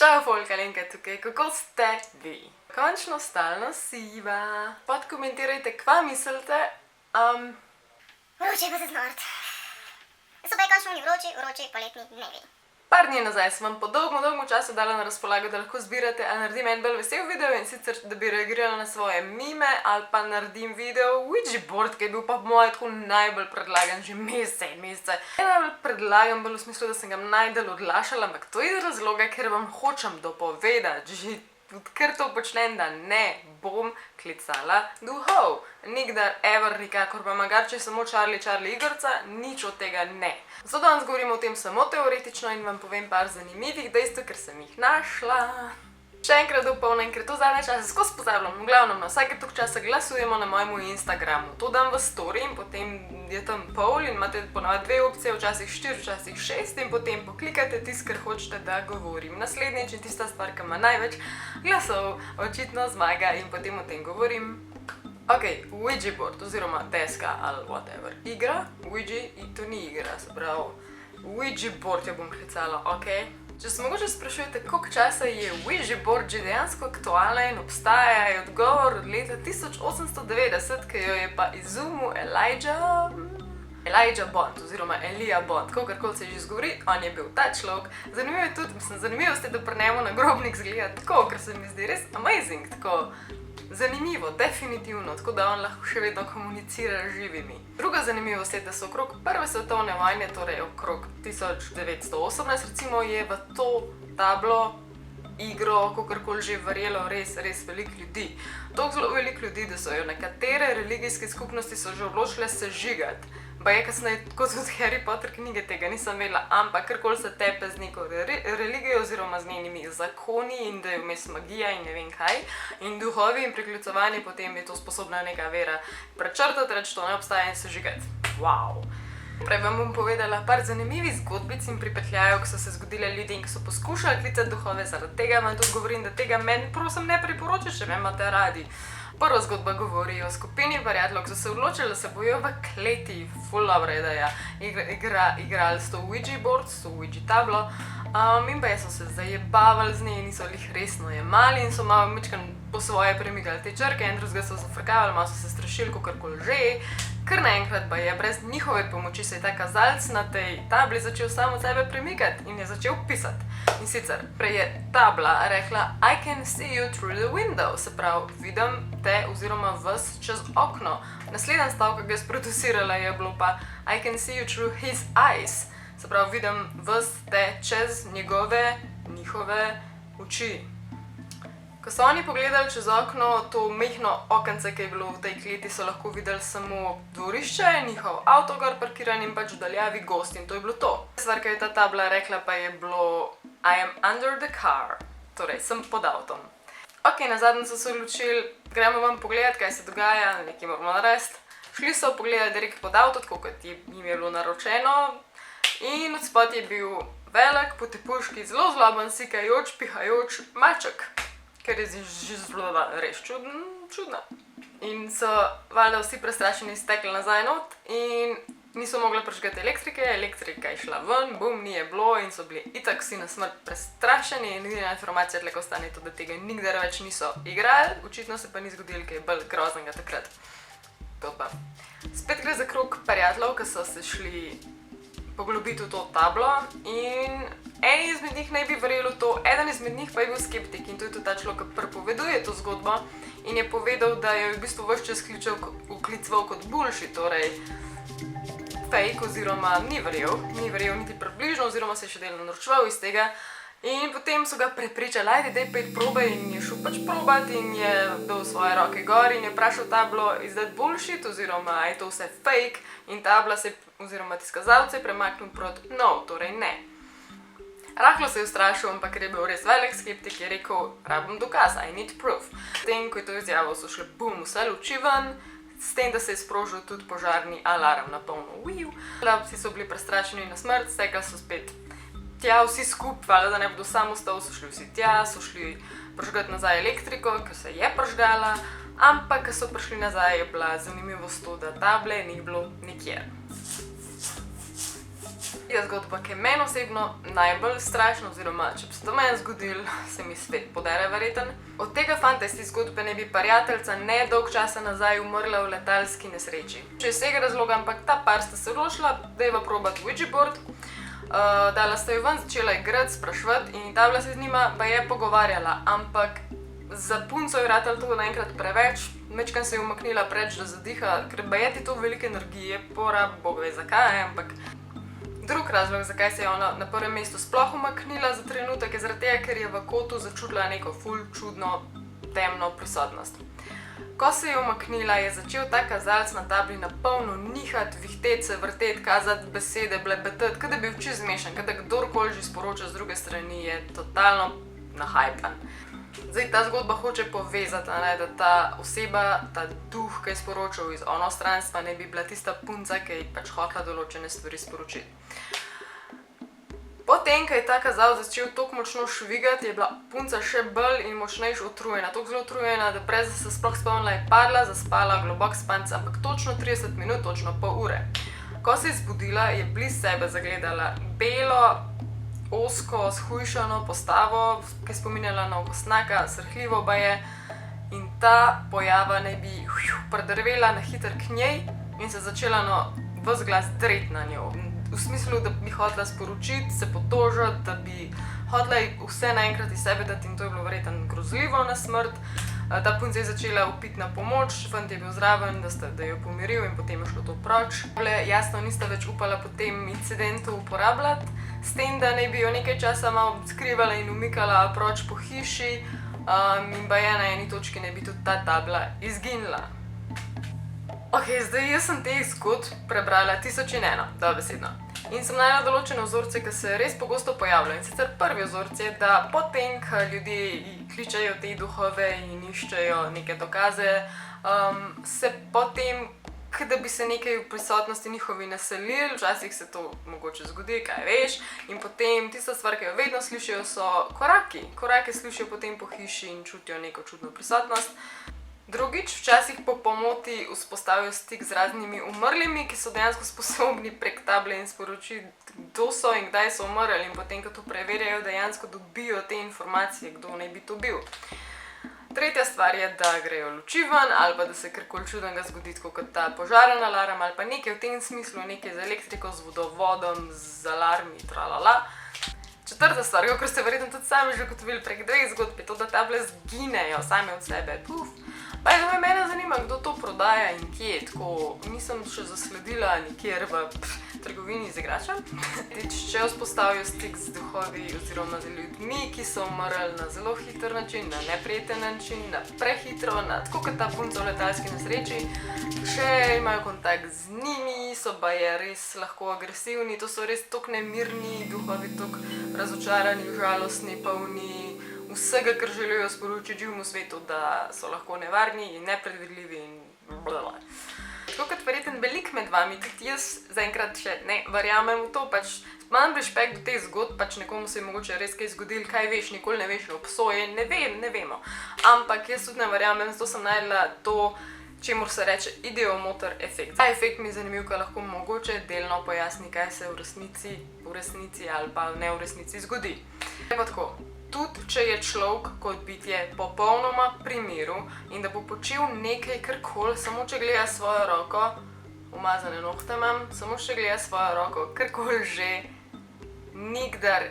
Čau, folk, Alenka tukaj, kako ste vi? Končno stalno siva. Podkomentirajte, kva mislite. Vroče pa se znort. So pa je končno oni vroči poletni dnevi. Par dni nazaj sem vam po dolgem času dala na razpolago, da lahko zbirate ali naredim en bolj vesel video, in sicer, da bi reagirala na svoje mime ali pa naredim video Ouija board, ki je bil pa moj tako najbolj predlagan že mesece. Najbolj predlagan bolj v smislu, da sem ga najdalj odlašala, ampak to je iz razloga, ker vam hočem dopovedati, že ker to počnem, da ne bom klicala duhov. Nikdar, ever, nikakor, pa magar, če samo Charlie igrica, nič od tega ne. Zato danes govorim o tem samo teoretično in vam povem par zanimivih dejstev, ker sem jih našla. Še enkrat dopolnim, ker to zadnje čase skozi pozabljam. V glavnem, na vsake toliko časa glasujemo na mojemu Instagramu. To dam v story in potem je tam poll in imate ponavadi 2 opcije, včasih 4, včasih 6 in potem poklikate tisto, kar hočete, da govorim. Naslednjič in tista stvar, ki ima največ glasov, očitno zmaga in potem o tem govorim. Ok, Ouija board oziroma deska ali whatever. Igra, Ouija, to ni igra, se pravi. Ouija board jo bom klicala, ok? Če se mogoče sprašujete, koliko časa je Ouija board že dejansko aktualna in obstaja, je odgovor od leta 1890, ki jo je pa izumil Elijah Bond oziroma Elijah Bond, kakorkoli se že izgovori, on je bil ta človek. Zanimivo je tudi, zanimivost je, da pri njemu nagrobnik izgleda tako, ker se mi zdi res amazing, tako zanimivo, definitivno, tako da on lahko še vedno komunicira z živimi. Druga zanimivost je, da so okrog prve svetovne vojne, torej okrog 1918 recimo, je v to tablo, igro, kakorkoli že verjelo res veliko ljudi. Toliko zelo veliko ljudi, da so jo nekatere religijske skupnosti so že odločile sežigati. Pa je kasneje, kot tudi Harry Potter knjige, tega nisem vedela, ampak karkoli se tepe z neko religijo oziroma z njenimi zakoni in da je vmes magija in ne vem kaj, in duhovi in priklicovanje, potem je to sposobna neka vera prečrtati, reči to ne obstaja in sežigati. Wow! Prej vam bom povedala par zanimivih zgodbic in pripetljajev, ki so se zgodile ljudem, ki so poskušali klicati duhove, zaradi tega vam tudi govorim, da tega meni prosim ne priporočite, če me imate radi. Prva zgodba govori o skupini prijateljev, ki so se odločili, da se bojo v kleti, ful dobra ideja, igrali s to Ouija board, s to Ouija tablo, in pa so se zajebavali z njej, niso jih resno jemali in so malo mičkan po svoje premigali te črke, en drugega so zafrkavali, malo so se strašili, kakorkoli že, ker naenkrat pa je brez njihove pomoči se je ta kazalec na tej tabli začel samo sebe premikati in je začel pisati. In sicer, prej je tabla rekla I can see you through the window, se pravi, vidim te oziroma vas čez okno. Naslednji stavek, ki ga je sproducirala, je bilo pa I can see you through his eyes, se pravi, vidim vas te čez njihove oči. Ko so oni pogledali čez okno, to mehno okence, ki je bilo v tej kleti, so lahko videli samo dvorišče, njihov avto gor parkiran in pač daljavi gost in to je bilo to. Stvar, ki je ta tabla rekla, pa je bilo I am under the car, torej sem pod avtom. Ok, nazadnje so se odločili, gremo vam pogledati, kaj se dogaja, nekaj moramo narediti. Šli so pogledati direkt pod avto, tako kot jim je bilo naročeno, in od spod je bil velik, po tepuški, zelo zloben, sikajoč, pihajoč maček. Ker je že zelo res čudno. In so valjda vsi prestrašeni stekli nazaj not in niso mogli prižgati elektrike, elektrika je šla ven, bum, ni je bilo in so bili itak vsi na smrt prestrašeni in edina informacija tleko ostane to, da tega nikdar več niso igrali, očitno se pa ni zgodilo, kaj je bolj groznega takrat. To pa. Spet gre za krog prijateljev, ki so se šli poglobiti v to tablo in eni izmed njih naj bi verjel v to, eden izmed njih pa je bil skeptik in to je tudi ta človek, ki pripoveduje to zgodbo in je povedal, da jo je v bistvu ves čas ukliceval kot bullshit, torej fake oziroma ni verjel niti približno oziroma se je še delno norčeval iz tega in potem so ga prepričali, ajde, daj pet probe in je šel pač probat in je dal svoje roke gor in je vprašal tablo, is that bullshit oziroma je to vse fake in tabla se oziroma tisti kazalec je premaknil proti no, torej ne. Rahlo se je ustrašil, ampak ker je bil res velik skeptik, je rekel, rabim dokaz, I need proof. Potem, ko je to izjavil, so šli bum, vse luči ven, s tem, da se je sprožil tudi požarni alarm na polno. Vsi so bili prestrašeni na smrt, stekali so spet tja, vsi skupaj, da ne bodo sam ostal, so šli vsi tja, so šli prižgati nazaj elektriko, ki se je prižgala, ampak, ko so prišli nazaj, je bila zanimivost to, da table ni bilo nikjer. Tretja zgodba, ki je meni osebno najbolj strašna, oziroma če bi se to meni zgodilo, se mi spet podere verjeten. Od tega fanta iz te zgodbe ne bi prijateljica ne dolg časa nazaj umrla v letalski nesreči. Če iz vsega razloga, ampak ta par sta se odločila, da je probat Ouija board. Dala sta jo ven, začela igrati, spraševati in ta bila se z njima pa je pogovarjala, ampak za punco je ratalo to naenkrat preveč, mečkam se je umaknila preč, da zadiha, ker je ti to velike energije, porab, bog ve zakaj, ampak drug razlog, zakaj se je ona na prvem mestu sploh umaknila za trenutek, je zaradi tega, ker je v kotu začutila neko ful čudno temno prisotnost. Ko se je umaknila, je začel ta kazalec na tabli na polno nihati, vihteti se, vrteti, kazati besede, blebetati, kot da bi bil čisto zmešan, kot da kdorkoli že sporoča z druge strani, je totalno nahajpan. Zdaj, ta zgodba hoče povezati, da ta oseba, ta duh, ki je sporočal iz onostranstva, ne bi bila tista punca, ki je pač hotela določene stvari sporočiti. Potem, ko je ta kazalec začel toliko močno švigati, je bila punca še bolj in močnejš utrujena. Toliko zelo utrujena, da brez da se sploh spomnila, je padla, zaspala, globok spanc, ampak točno 30 minut, točno pol ure. Ko se je zbudila, je blizu sebe zagledala belo, ozko, shujšano postavo, ki je spominjala na okostnaka, srhljivo baje, in ta pojava naj bi prdrvela na hitro k njej in se začela ves glas dreti na njo. V smislu, da bi hotela sporočiti, se potožiti, da bi hotela vse naenkrat iz sebe dati in to je bilo verjetno grozljivo na smrt. Ta punca je začela vpiti na pomoč, fant je bil zraven, da jo pomiril in potem je šlo to proč. Jasno, nista več upala po tem incidentu uporabljati, s tem, da naj bi jo nekaj časa malo skrivala in umikala proč po hiši in baje na eni točki naj bi tudi ta tabla izginila. Ok, zdaj jaz sem teh zgodb prebrala 1001, dobesedno. In sem najela določene vzorce, ki se res pogosto pojavljajo. In sicer prvi vzorc je, da potem, ko ljudje kličejo te duhove in iščejo neke dokaze, se potem, da bi se nekaj v prisotnosti njihovi naselili, včasih se to mogoče zgodi, kaj veš, in potem tista stvar, ki jo vedno slišijo, so koraki. Korake slišijo potem po hiši in čutijo neko čudno prisotnost. Drugič, včasih po pomoti vzpostavijo stik z raznimi umrlimi, ki so dejansko sposobni prek table in sporočiti, kdo so in kdaj so umrli, in potem, ko to preverjajo, dejansko dobijo te informacije, kdo naj bi to bil. Tretja stvar je, da grejo luči ven ali pa da se karkoli čudnega zgodi, tako kot ta požaren alarm ali pa nekaj v tem smislu, nekaj z elektriko, z vodovodom, z alarmi, tralala. Četrta stvar, kot ste verjetno tudi sami že ugotovili prek dveh zgodb, je to, da table zginejo same od sebe. Pa je mene zanima, kdo to prodaja in kje, tako nisem še zasledila nikjer v trgovini z igračem. Če vzpostavijo stik z duhovi oziroma z ljudmi, ki so umrli na zelo hiter način, na neprijeten način, na prehitro, tako kot ta punca v letalski nesreči, če imajo kontakt z njimi, so baje res lahko agresivni, to so res toliko nemirni duhovi, toliko razočarani, žalostni, polni vsega, kar želijo sporočiti živemu svetu, da so lahko nevarni in nepredvidljivi in blablabla. Tako kot verjetno veliko med vami, tudi jaz zaenkrat še ne verjamem v to, pač imam respekt do teh zgodb, pač nekomu se je mogoče res kaj zgodilo, kaj veš, nikoli ne veš, obsoje, ne vemo. Ampak jaz tudi ne verjamem, zato sem najdela to, čemur se reče ideomotor efekt. Ta efekt mi je zanimiv, ker lahko mogoče delno pojasni, kaj se v resnici ali pa ne v resnici zgodi. Je pa tako. Tudi, če je človek kot bitje popolnoma pri miru in da bo počel nekaj karkoli, samo če gleda svojo roko, umazane nohte imam, samo če gleda svojo roko, karkoli že, nikdar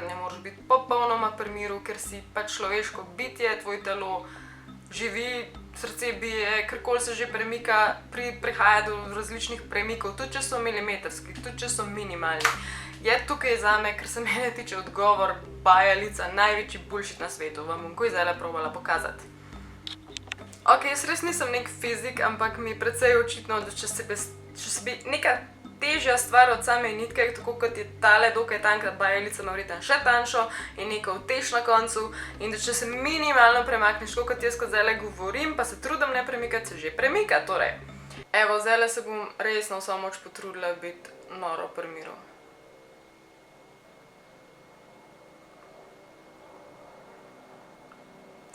ne moreš biti popolnoma pri miru, ker si pač človeško bitje, tvoj telo živi, srce bije, karkoli se že premika, prihaja do različnih premikov, tudi če so milimetrski, tudi če so minimalni. Je tukaj zame, ker se mene tiče odgovor, bajalica, največji bullshit na svetu, vam bom kaj zdajle probala pokazati. Ok, jaz res nisem nek fizik, ampak mi je precej očitno, da če se bi neka težja stvar od same nitke, tako kot je tale dokaj tanka bajalica, ima verjetno še tanjšo in neka utež na koncu, in da če se minimalno premakneš, kot jaz kot zdajle govorim, pa se trudim ne premikati, se že premika, torej. Evo, zdajle se bom res na vso moč potrudila biti noro pri miru.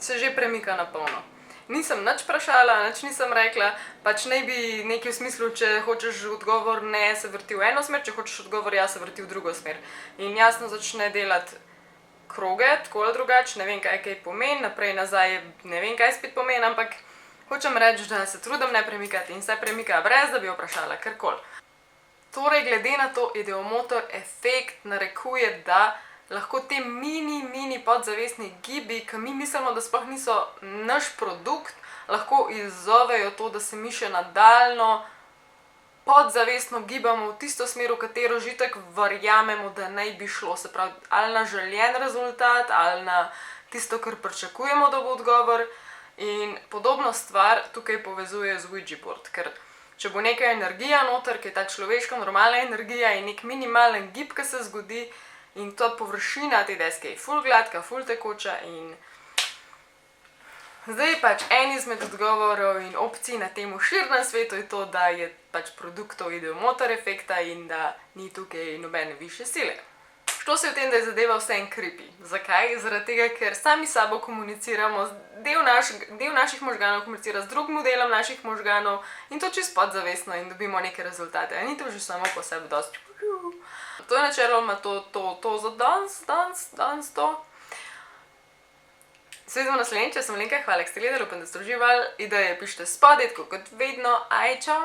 Se že premika na polno. nisem nič vprašala, nič nisem rekla, pač naj bi nekaj v smislu, če hočeš odgovor ne, se vrti v eno smer, če hočeš odgovor ja, se vrti v drugo smer. In jasno začne delati kroge, tako ali drugače, ne vem, kaj pomeni, naprej, nazaj, ne vem, kaj spet pomeni, ampak hočem reči, da se trudim ne premikati in se premika brez, da bi vprašala karkoli. Torej, glede na to, ideomotor efekt narekuje, da lahko te mini podzavestni gibi, ki mi mislimo, da sploh niso naš produkt, lahko izzovejo to, da se mi še nadaljno podzavestno gibamo v tisto smer, v katero že tako verjamemo, da naj bi šlo. Se pravi, ali na željen rezultat, ali na tisto, kar pričakujemo, da bo odgovor. In podobno stvar tukaj povezuje z Ouija board, ker če bo neka energija noter, ki je ta človeška normalna energija in nek minimalen gib, ki se zgodi, in ta površina te deske je ful gladka, ful tekoča in zdaj pač en izmed odgovorov in opcij na tem širnem svetu je to, da je pač produktov ideomotor efekta in da ni tukaj nobene višje sile. Što se v tem, da je zadeva vse en creepy? Zakaj? Zaradi tega, ker sami s sabo komuniciramo, del naših možganov komunicira z drugim delom naših možganov in to čisto podzavestno in dobimo neke rezultate. A ni to že samo po sebi dosti? To je načeloma to za danes to. Se vidimo naslednjič, jaz sem Lenka, hvala, ker ste gledali, upam, da ste uživali. Ideje pišite spodaj, tako kot vedno. Aj, čau!